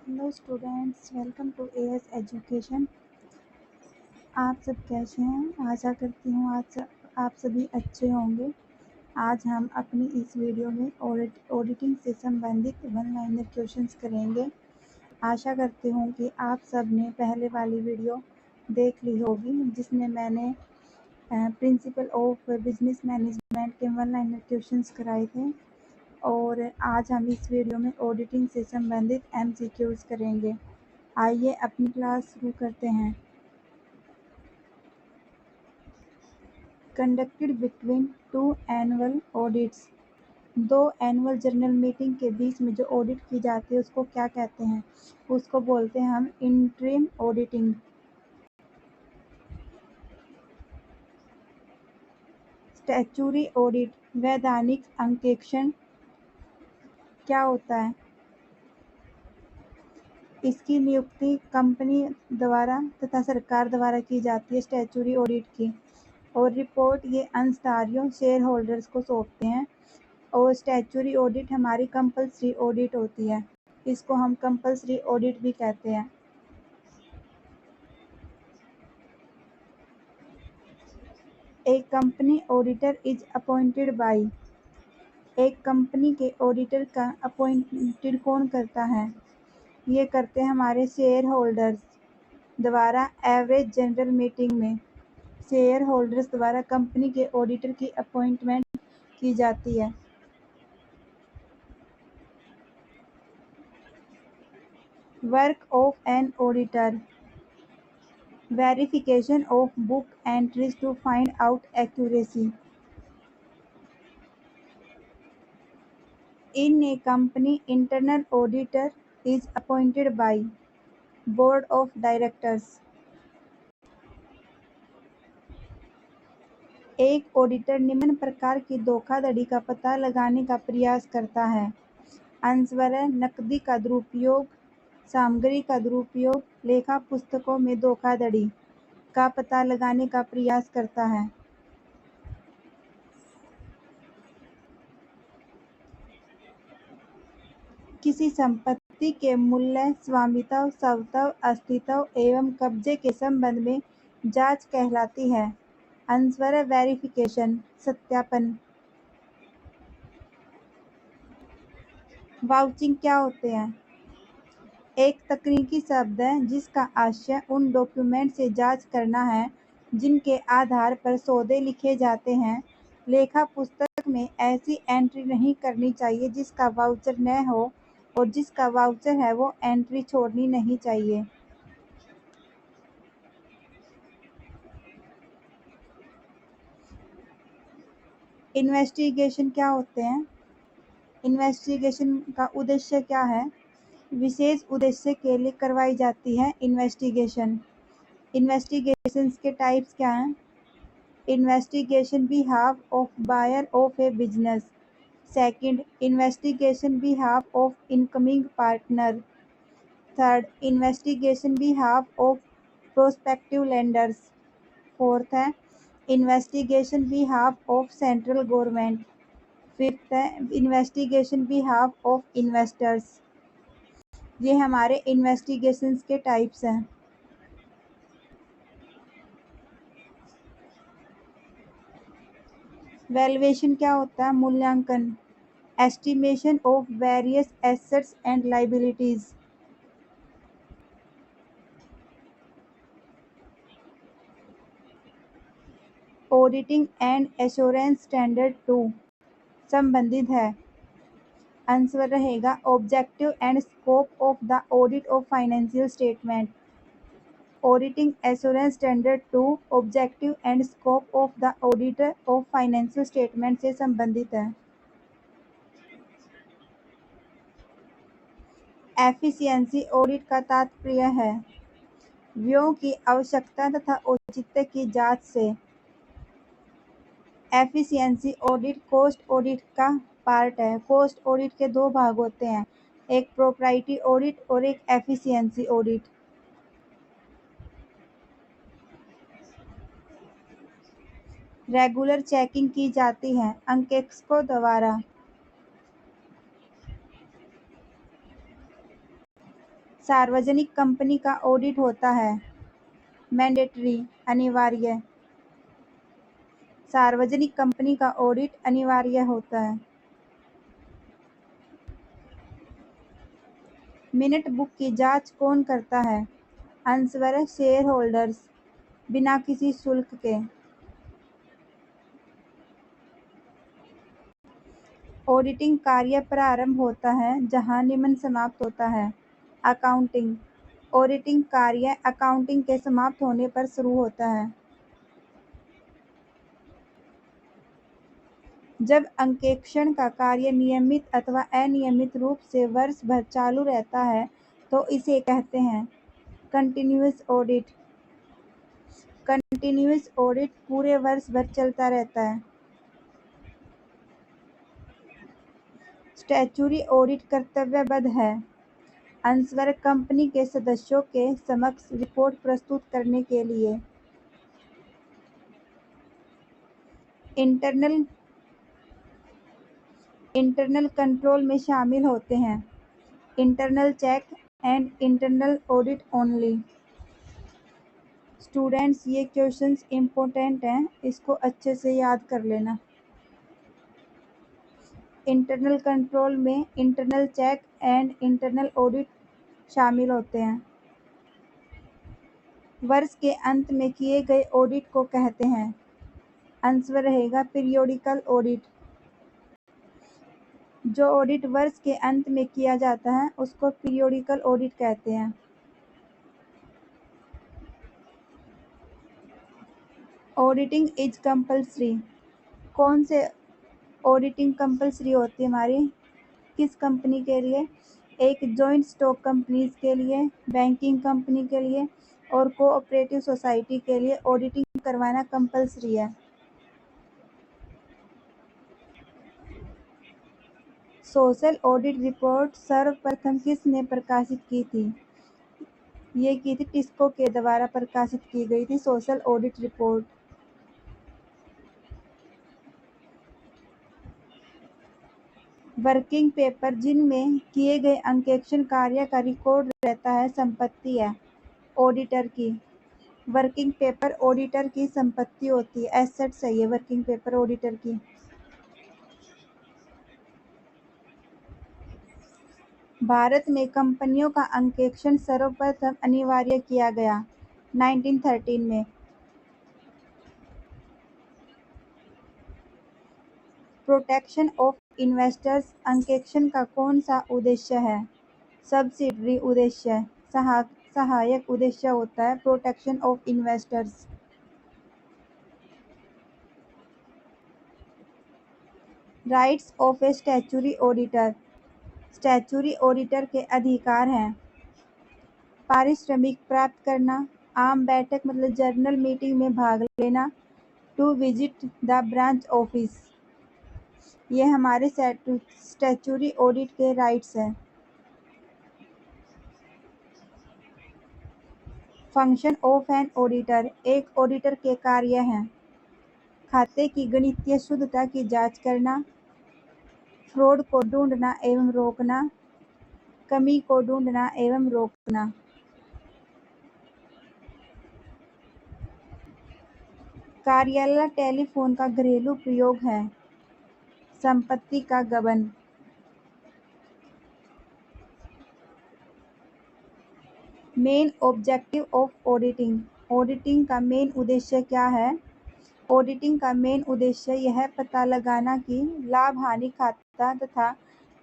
Hello students, welcome to AS education. आप सब कैसे हैं? आशा करती हूँ आप सभी अच्छे होंगे। आज हम अपनी इस वीडियो में ऑडिटिंग से संबंधित वन लाइनर क्वेश्चंस करेंगे। आशा करती हूँ कि आप सब ने पहले वाली वीडियो देख ली होगी जिसमें मैंने प्रिंसिपल ऑफ बिजनेस मैनेजमेंट के वन लाइनर क्वेश्चंस कराए थे। और आज हम इस वीडियो में ऑडिटिंग से संबंधित एमसीक्यूज करेंगे। आइए अपनी क्लास शुरू करते हैं। Conducted between two annual audits, दो एनुअल जनरल मीटिंग के बीच में जो ऑडिट की जाती है उसको क्या कहते हैं? उसको बोलते हैं हम इंटरिम ऑडिटिंग। स्टैट्यूटरी ऑडिट, वैधानिक अंकेक्षण क्या होता है? इसकी नियुक्ति कंपनी द्वारा तथा सरकार द्वारा की जाती है स्टैट्यूटरी ऑडिट की। और रिपोर्ट ये अंशधारियों शेयर होल्डर्स को सौंपते हैं। और स्टैट्यूटरी ऑडिट हमारी कंपल्सरी ऑडिट होती है, इसको हम कंपल्सरी ऑडिट भी कहते हैं। एक company auditor is appointed by, एक कंपनी के ऑडिटर का अपॉइंटेड कौन करता है? ये करते हैं हमारे शेयर होल्डर्स द्वारा एवरेज जनरल मीटिंग में। शेयर होल्डर्स द्वारा कंपनी के ऑडिटर की अपॉइंटमेंट की जाती है। Work of an auditor, verification of book entries to find out accuracy. In a company, internal auditor is appointed by board of directors. एक auditor निम्न प्रकार की धोखाधड़ी का पता लगाने का प्रयास करता है: अंशवरः नकदी का दुरुपयोग, सामग्री का दुरुपयोग, लेखा पुस्तकों में धोखाधड़ी का पता लगाने का प्रयास करता है। किसी संपत्ति के मूल्य, स्वामित्व, स्वत्व, अस्तित्व एवं कब्जे के संबंध में जांच कहलाती है अंशवरः वेरिफिकेशन, सत्यापन। वाउचिंग क्या होते हैं? एक तकनीकी शब्द है जिसका आशय उन डॉक्यूमेंट से जांच करना है जिनके आधार पर सौदे लिखे जाते हैं। लेखा पुस्तक में ऐसी एंट्री नहीं करनी चाहिए जिसका वाउचर न हो, और जिसका वाउचर है वो एंट्री छोड़नी नहीं चाहिए। इन्वेस्टिगेशन क्या होते हैं? इन्वेस्टिगेशन का उद्देश्य क्या है? विशेष उद्देश्य के लिए करवाई जाती है इन्वेस्टिगेशन। इन्वेस्टिगेशंस के टाइप्स क्या हैं? Investigation behalf of buyer of a business. Second, investigation behalf of incoming partner. Third, investigation behalf of prospective lenders. Fourth है investigation behalf of central government. Fifth है इन्वेस्टिगेशन बिहाफ ऑफ इन्वेस्टर्स। ये हमारे investigations के types हैं। Valuation क्या होता है? मूल्यांकन, estimation of various assets and liabilities. Auditing and assurance standard 2 संबंधित है। आंसर रहेगा objective and scope of the audit of financial statement. Auditing assurance standard 2 objective and scope of the audit of financial statement से संबंधित है। Efficiency audit का तात्पर्य है व्ययों की आवश्यकता तथा औचित्य की जांच से। एफिशिएंसी ऑडिट कॉस्ट ऑडिट का पार्ट है। कॉस्ट ऑडिट के दो भाग होते हैं, एक प्रोप्राइटी ऑडिट और एक एफिशिएंसी ऑडिट। रेगुलर चेकिंग की जाती है अंकेक्षकों द्वारा। सार्वजनिक कंपनी का ऑडिट होता है। मैंडेटरी, अनिवार्य। सार्वजनिक कंपनी का ऑडिट अनिवार्य होता है। मिनट बुक की जांच कौन करता है? आंसर है शेयर होल्डर्स, बिना किसी शुल्क के। ऑडिटिंग कार्य प्रारंभ होता है जहां निम्न समाप्त होता है। अकाउंटिंग। ऑडिटिंग कार्य अकाउंटिंग के समाप्त होने पर शुरू होता है। जब अंकेक्षण का कार्य नियमित अथवा अनियमित रूप से वर्ष भर चालू रहता है तो इसे कहते हैं कंटिन्यूअस ऑडिट। कंटिन्यूअस ऑडिट पूरे वर्ष भर चलता रहता है। स्टैट्यूटरी ऑडिट कर्तव्यबद्ध है। आंसर कंपनी के सदस्यों के समक्ष रिपोर्ट प्रस्तुत करने के लिए। इंटरनल कंट्रोल में शामिल होते हैं internal check and internal audit only. Students, ये क्वेश्चंस इम्पोर्टेंट हैं, इसको अच्छे से याद कर लेना। इंटरनल कंट्रोल में internal check and internal audit शामिल होते हैं। वर्ष के अंत में किए गए ऑडिट को कहते हैं। आंसर रहेगा पीरियोडिकल ऑडिट। जो ऑडिट वर्ष के अंत में किया जाता है उसको पीरियोडिकल ऑडिट कहते हैं। Auditing is compulsory. कौन से ऑडिटिंग कंपल्सरी होती है हमारी? किस कंपनी के लिए? एक जॉइंट स्टॉक कंपनीज के लिए, बैंकिंग कंपनी के लिए और कोऑपरेटिव सोसाइटी के लिए ऑडिटिंग करवाना कंपल्सरी है। सोशल ऑडिट रिपोर्ट सर्वप्रथम किसने प्रकाशित की थी? ये की थी टिस्को के द्वारा प्रकाशित की गई थी social audit report. Working paper जिनमें किए गए अंकेक्षण कार्य का रिकॉर्ड रहता है संपत्ति है ऑडिटर की। वर्किंग पेपर ऑडिटर की संपत्ति होती है, एसेट्स है ये वर्किंग पेपर ऑडिटर की। भारत में कंपनियों का अंकेक्षण सर्वप्रथम अनिवार्य किया गया 1913 में। प्रोटेक्शन ऑफ इन्वेस्टर्स अंकेक्षण का कौन सा उद्देश्य है? सब्सिडरी उद्देश्य, सहायक उद्देश्य होता है protection of investors. Rights of A statutory auditor. Statutory auditor के अधिकार हैं पारिश्रमिक प्राप्त करना, आम बैठक मतलब जर्नल मीटिंग में भाग लेना, to visit the branch office. ये हमारे स्टैट्यूटरी ऑडिट के राइट्स हैं। फंक्शन ऑफ एन ऑडिटर, एक ऑडिटर के कार्य हैं खाते की गणितीय शुद्धता की जांच करना, फ्रॉड को ढूंढना एवं रोकना, कमी को ढूंढना एवं रोकना। कार्यालय टेलीफोन का घरेलू प्रयोग है संपत्ति का गबन। Main objective of auditing, auditing का मेन उद्देश्य क्या है? ऑडिटिंग का मेन उद्देश्य यह पता लगाना कि लाभ हानि खाता तथा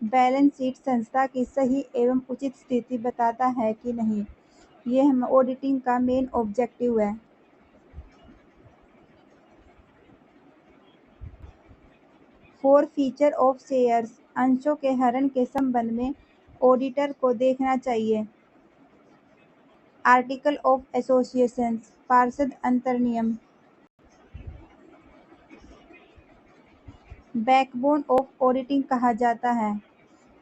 बैलेंस शीट संस्था की सही एवं उचित स्थिति बताता है कि नहीं। ये हम ऑडिटिंग का मेन ऑब्जेक्टिव है। फोर फीचर ऑफ शेयर्स, अंशों के हरण के संबंध में ऑडिटर को देखना चाहिए। आर्टिकल ऑफ एसोसिएशन, पार्षद अंतर्नियम। बैकबोन ऑफ ऑडिटिंग कहा जाता है।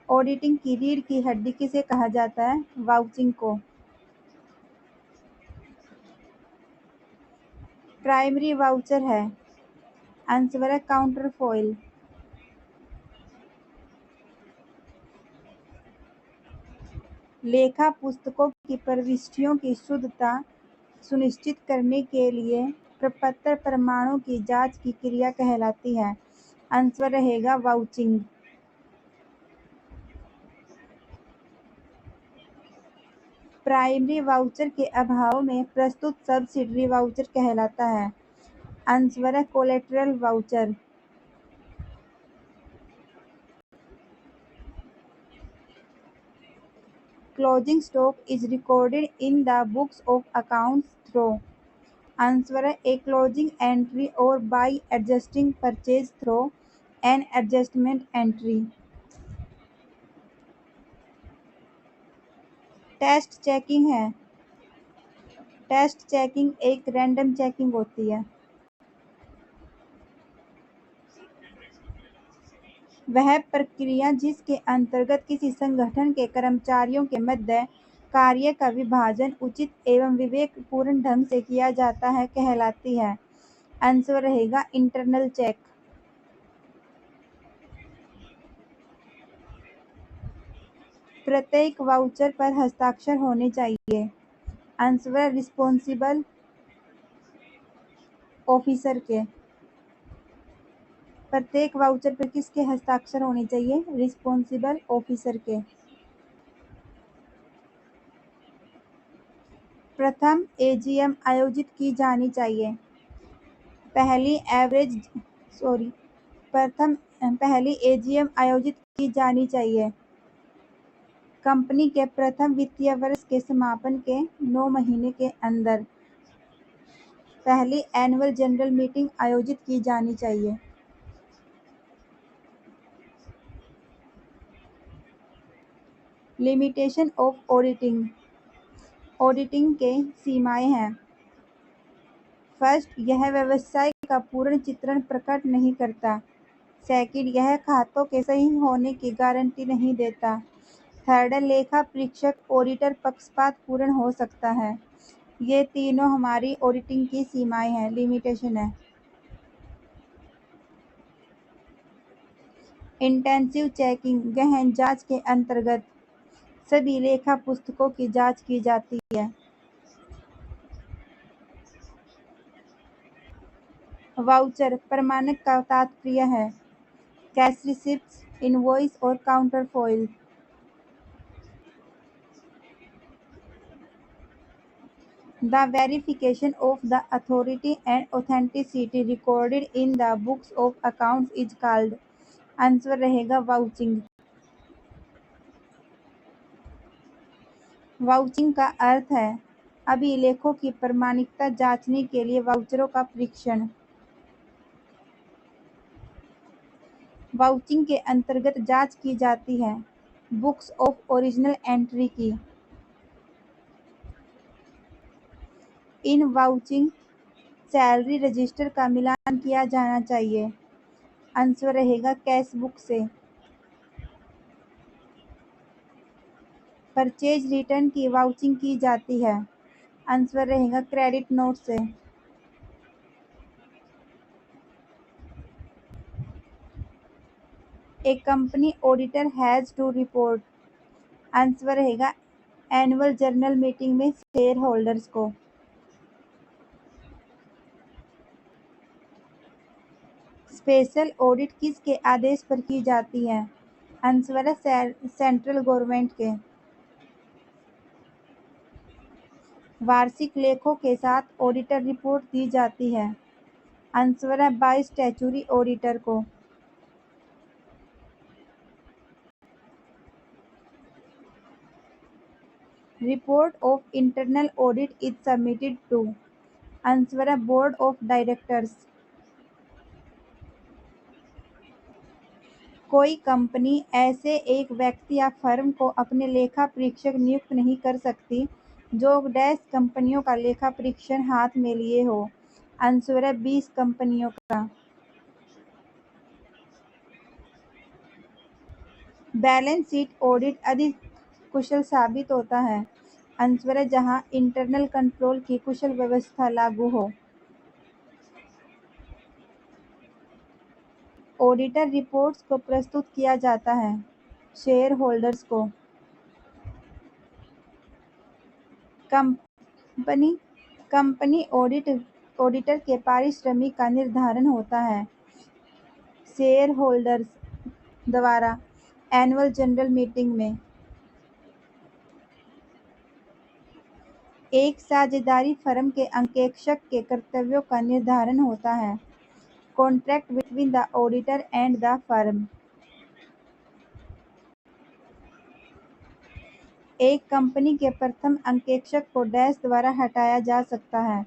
ऑडिटिंग की रीढ़ की हड्डी किसे कहा जाता है? वाउचिंग को। प्राइमरी वाउचर है, आंसर है काउंटर फॉइल। लेखा पुस्तकों की प्रविष्टियों की शुद्धता सुनिश्चित करने के लिए प्रपत्र प्रमाणों की जांच की क्रिया कहलाती है। आंसर रहेगा वाउचिंग। प्राइमरी वाउचर के अभाव में प्रस्तुत सब्सिडरी वाउचर कहलाता है। आंसर है collateral voucher. Closing stock is recorded in the books of accounts through. Answer है ए क्लोजिंग एंट्री और by adjusting purchase through an adjustment entry. Test checking है। टेस्ट चेकिंग एक रैंडम चेकिंग होती है। वह प्रक्रिया जिसके अंतर्गत किसी संगठन के कर्मचारियों के मध्य कार्य का विभाजन उचित एवं विवेकपूर्ण ढंग से किया जाता है कहलाती है। आंसर रहेगा इंटरनल चेक। प्रत्येक वाउचर पर हस्ताक्षर होने चाहिए। आंसर रिस्पॉन्सिबल ऑफिसर के। प्रत्येक वाउचर पर किसके हस्ताक्षर होने चाहिए? रिस्पॉन्सिबल ऑफिसर के। प्रथम एजीएम आयोजित की जानी चाहिए। पहली एजीएम आयोजित की जानी चाहिए। कंपनी के प्रथम वित्तीय वर्ष के समापन के 9 महीने के अंदर पहली एनुअल जनरल मीटिंग आयोजित की जानी चाहिए। Limitation of auditing. ऑडिटिंग के सीमाएं हैं। फर्स्ट, यह व्यवसाय का पूर्ण चित्रण प्रकट नहीं करता। सेकंड, यह खातों के सही होने की गारंटी नहीं देता। थर्ड, लेखा परीक्षक ऑडिटर पक्षपात पूर्ण हो सकता है। ये तीनों हमारी ऑडिटिंग की सीमाएं हैं, लिमिटेशन है। इंटेंसिव चेकिंग गहन जांच के अंतर्गत सभी लेखा पुस्तकों की जांच की जाती है। वाउचर प्रमाणक का तात्पर्य है कैश रिसिप्ट्स, इनवॉइस और counter foil. The verification of the authority and authenticity recorded in the books of accounts is called। Answer रहेगा वाउचिंग। वाउचिंग का अर्थ है अभिलेखों की प्रामाणिकता जांचने के लिए वाउचरों का परीक्षण। वाउचिंग के अंतर्गत जांच की जाती है बुक्स ऑफ ओरिजिनल एंट्री की। इन वाउचिंग सैलरी रजिस्टर का मिलान किया जाना चाहिए। आंसर रहेगा कैश बुक से। परचेज रिटर्न की वाउचिंग की जाती है। आंसर रहेगा क्रेडिट नोट से। A company auditor has to report. Answer रहेगा एनुअल जनरल मीटिंग में शेयर होल्डर्स को। स्पेशल ऑडिट किसके आदेश पर की जाती है? आंसर है सेंट्रल गवर्नमेंट के। वार्षिक लेखों के साथ ऑडिटर रिपोर्ट दी जाती है। आंसर है बाय स्टैट्यूटरी ऑडिटर को। Report of internal audit is submitted to. Answer है बोर्ड ऑफ डायरेक्टर्स। कोई कंपनी ऐसे एक व्यक्ति या फर्म को अपने लेखा परीक्षक नियुक्त नहीं कर सकती जो डैश कंपनियों का लेखा परीक्षण हाथ में लिए हो। आंसर है 20 कंपनियों का। बैलेंस शीट ऑडिट अधिक कुशल साबित होता है। आंसर है जहां इंटरनल कंट्रोल की कुशल व्यवस्था लागू हो। ऑडिटर रिपोर्ट्स को प्रस्तुत किया जाता है शेयर होल्डर्स को। कंपनी कंपनी ऑडिटर के पारिश्रमिक का निर्धारण होता है शेयर होल्डर्स द्वारा एनुअल जनरल मीटिंग में। एक साझेदारी फर्म के अंकेक्षक के कर्तव्यों का निर्धारण होता है contract between the auditor and the firm. एक कंपनी के प्रथम अंकेक्षक को डैश द्वारा हटाया जा सकता है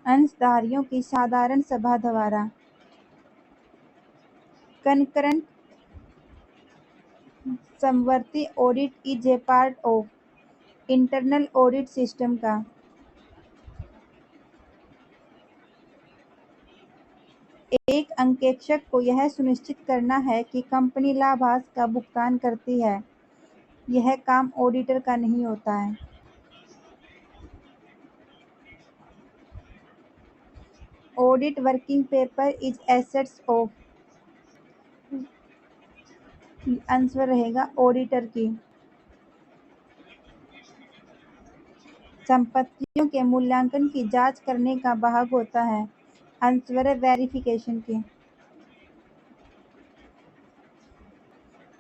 अंशधारियों की साधारण सभा द्वारा। कंकरेंट समवर्ती audit is a part of internal audit system का। एक अंकेक्षक को यह सुनिश्चित करना है कि कंपनी लाभांश का भुगतान करती है। यह काम ऑडिटर का नहीं होता है। Audit working paper is assets of answer रहेगा ऑडिटर की। संपत्तियों के मूल्यांकन की जांच करने का भाग होता है आंसर है वेरिफिकेशन की।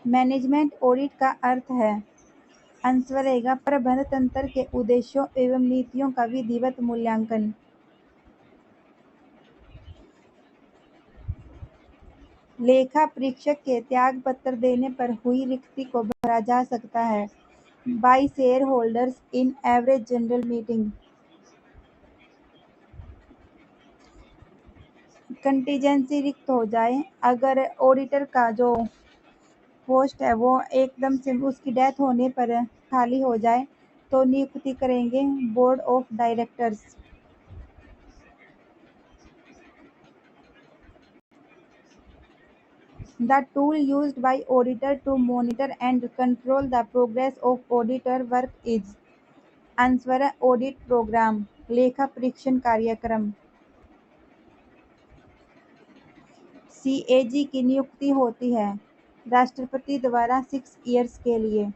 मैनेजमेंट ऑडिट का अर्थ है आंसर रहेगा प्रबंधन तंत्र के उद्देश्यों एवं नीतियों का विधिवत मूल्यांकन। लेखा परीक्षक के त्याग पत्र देने पर हुई रिक्ति को भरा जा सकता है by shareholders in average general meeting. Contingency रिक्त हो जाए अगर ऑडिटर का जो पोस्ट है वो एकदम से उसकी डेथ होने पर खाली हो जाए तो नियुक्ति करेंगे board of directors. The tool used by auditor to monitor and control the progress of auditor work is answer है ऑडिट प्रोग्राम लेखा परीक्षण कार्यक्रम। सीएजी की नियुक्ति होती है राष्ट्रपति द्वारा 6 ईयर्स के लिए।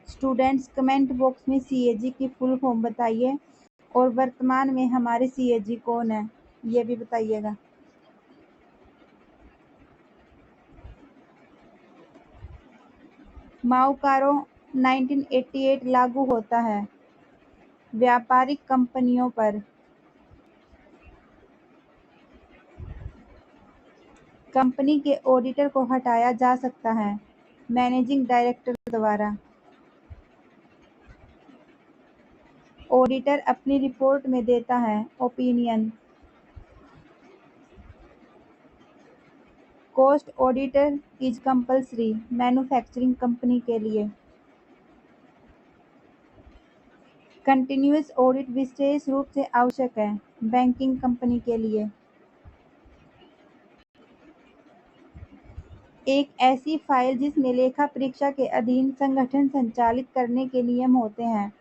स्टूडेंट्स कमेंट बॉक्स में सीएजी की फुल फॉर्म बताइए और वर्तमान में हमारे सीएजी कौन है ये भी बताइएगा। माओकारो 1988 लागू होता है व्यापारिक कंपनियों पर। कंपनी के ऑडिटर को हटाया जा सकता है मैनेजिंग डायरेक्टर द्वारा। ऑडिटर अपनी रिपोर्ट में देता है opinion. Cost auditor is compulsory manufacturing company के लिए। कंटिन्यूअस ऑडिट विशेष रूप से आवश्यक है बैंकिंग कंपनी के लिए। एक ऐसी फाइल जिसमें लेखा परीक्षा के अधीन संगठन संचालित करने के नियम होते हैं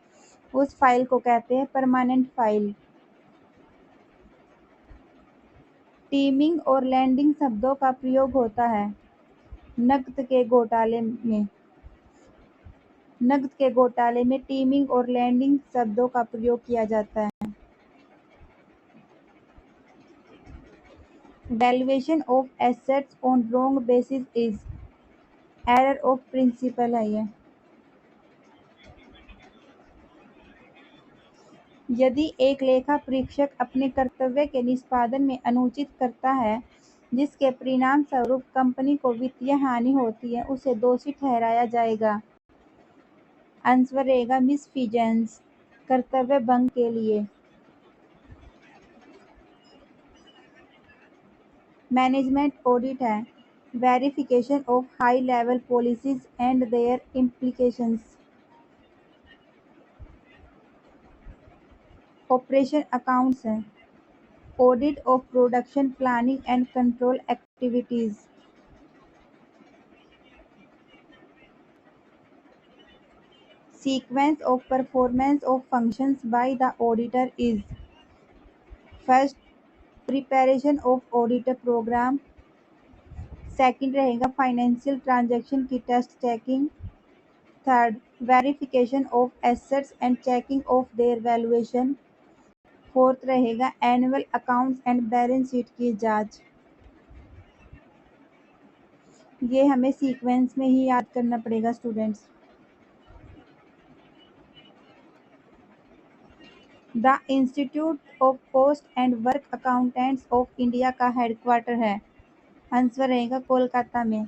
उस फाइल को कहते हैं परमानेंट फाइल। टीमिंग और लैंडिंग शब्दों का प्रयोग होता है नकद के घोटाले में टीमिंग और लैंडिंग शब्दों का प्रयोग किया जाता है। Valuation of assets on wrong basis is error of principle है ये। यदि एक लेखा परीक्षक अपने कर्तव्य के निष्पादन में अनुचित करता है जिसके परिणाम स्वरूप कंपनी को वित्तीय हानि होती है उसे दोषी ठहराया जाएगा आंसर रहेगा मिसफीजेंस कर्तव्य भंग के लिए। मैनेजमेंट ऑडिट है verification of high level policies and their implications. Operation accounts है audit of production planning and control activities. Sequence of performance of functions by the auditor is first preparation of auditor program, second रहेगा financial transaction की test checking, third, verification of assets and checking of their valuation. Fourth रहेगा annual accounts and balance sheet की जांच। ये हमें sequence में ही याद करना पड़ेगा students. The institute of post and work accountants of India का हेडक्वार्टर है। आंसर रहेगा कोलकाता में।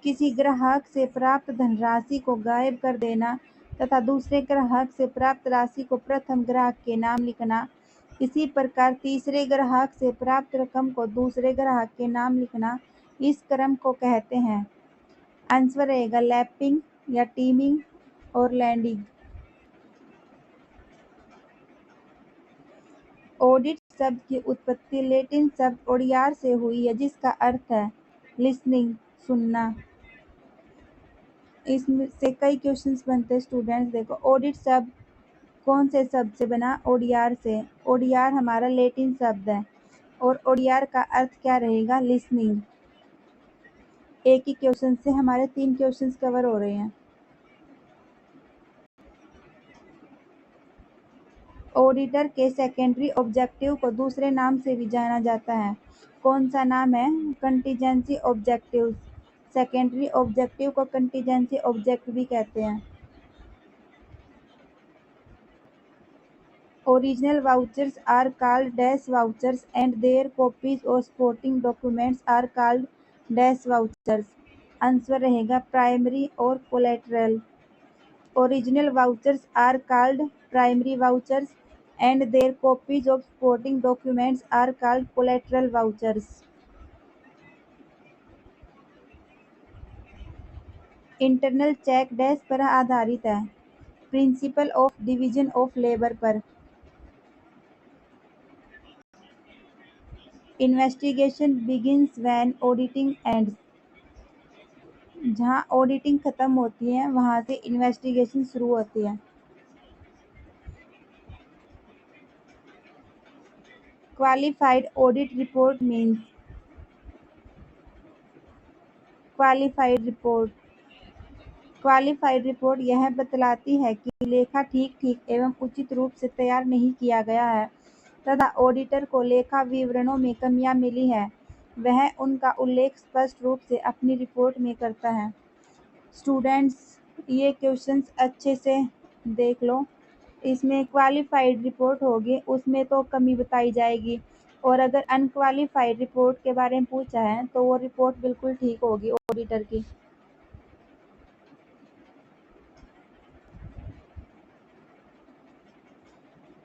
किसी ग्राहक से प्राप्त धनराशि को गायब कर देना तथा दूसरे ग्राहक से प्राप्त राशि को प्रथम ग्राहक के नाम लिखना, इसी प्रकार तीसरे ग्राहक से प्राप्त रकम को दूसरे ग्राहक के नाम लिखना, इस क्रम को कहते हैं। आंसर रहेगा लैपिंग या टीमिंग और लैंडिंग। ऑडिट शब्द की उत्पत्ति लैटिन शब्द ओडियार से हुई है, जिसका अर्थ है लिसनिंग, सुनना। इसमें से कई क्वेश्चंस बनते हैं स्टूडेंट्स। देखो, ऑडिट शब्द कौन से शब्द से बना? ओडियार से। ओडियार हमारा लैटिन शब्द है और ओडियार का अर्थ क्या रहेगा? लिसनिंग। एक ही क्वेश्चन से हमारे 3 क्वेश्चंस कवर हो रहे हैं। ऑडिटर के सेकेंडरी ऑब्जेक्टिव को दूसरे नाम से भी जाना जाता है। कौन सा नाम है? Contingency objective. सेकेंडरी ऑब्जेक्टिव को कंटीजेंसी ऑब्जेक्ट भी कहते हैं। Original vouchers are called dash vouchers and their copies or supporting documents are called dash vouchers. Answer रहेगा प्राइमरी और collateral. Original vouchers are called primary vouchers and their copies of supporting documents are called collateral vouchers. Internal check dash पर आधारित है? Principle of division of labour पर। Investigation begins when auditing ends. जहाँ auditing खत्म होती है वहाँ से इन्वेस्टिगेशन शुरू होती है। Qualified audit report means. Qualified report यह बतलाती है कि लेखा ठीक एवं उचित रूप से तैयार नहीं किया गया है तथा ऑडिटर को लेखा विवरणों में कमियां मिली है। वह उनका उल्लेख स्पष्ट रूप से अपनी रिपोर्ट में करता है। स्टूडेंट्स, ये क्वेश्चंस अच्छे से देख लो। इसमें क्वालिफाइड रिपोर्ट होगी, उसमें तो कमी बताई जाएगी, और अगर अनक्वालिफाइड रिपोर्ट के बारे में पूछा है तो वो रिपोर्ट बिल्कुल ठीक होगी ऑडिटर की।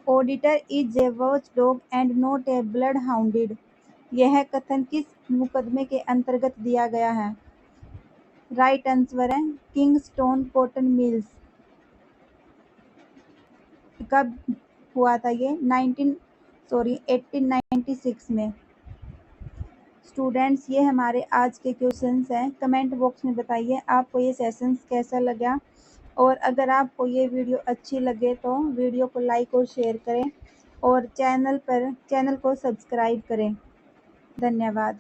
Auditor is a watch dog and not a blood hounded. यह कथन किस मुकदमे के अंतर्गत दिया गया है? राइट आंसर है किंगस्टोन कॉटन मिल्स। कब हुआ था ये? 1896 में। स्टूडेंट्स, ये हमारे आज के क्वेश्चंस हैं। कमेंट बॉक्स में बताइए आपको ये सेशंस कैसा लगा, और अगर आपको ये वीडियो अच्छी लगे तो वीडियो को लाइक और शेयर करें और चैनल को सब्सक्राइब करें। धन्यवाद।